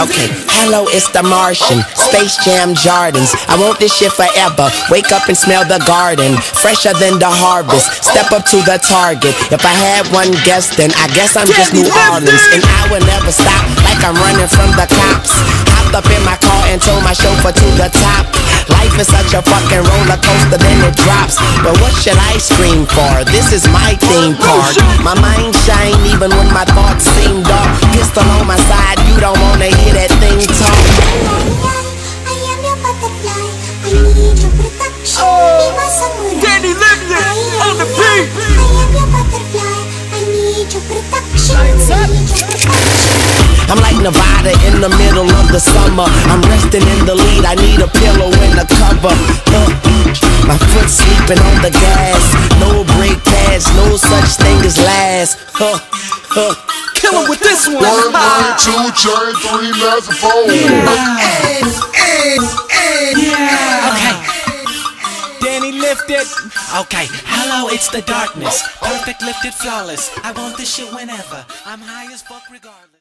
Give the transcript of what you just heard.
Okay, hello, it's the Martian, Space Jam Jordans. I want this shit forever. Wake up and smell the garden, fresher than the harvest. Step up to the target. If I had one guess, then I guess I'm just New Orleans. And I will never stop, like I'm running from the cops. Hopped up in my car and told my chauffeur to the top. Life is such a fucking roller coaster, then it drops. But what should I scream for? This is my theme park. My mind shine even when my thoughts seem dark. Pistol on my side, you don't wanna hear that thing talk. I am your butterfly. I need your protection. Danny Livia on the beat. I am your butterfly. I need your protection. I need your protection. I'm like Nevada in the middle of the summer. I'm resting in the lead, I need a pillow and a cover. My foot sleeping on the gas. No brake pads, no such thing as last. Kill him with this one. 1, 2, chain 3, last 4. Okay. Danny lifted. Okay. Hello, it's the darkness. Perfect, lifted, flawless. I want this shit whenever. I'm high as fuck regardless.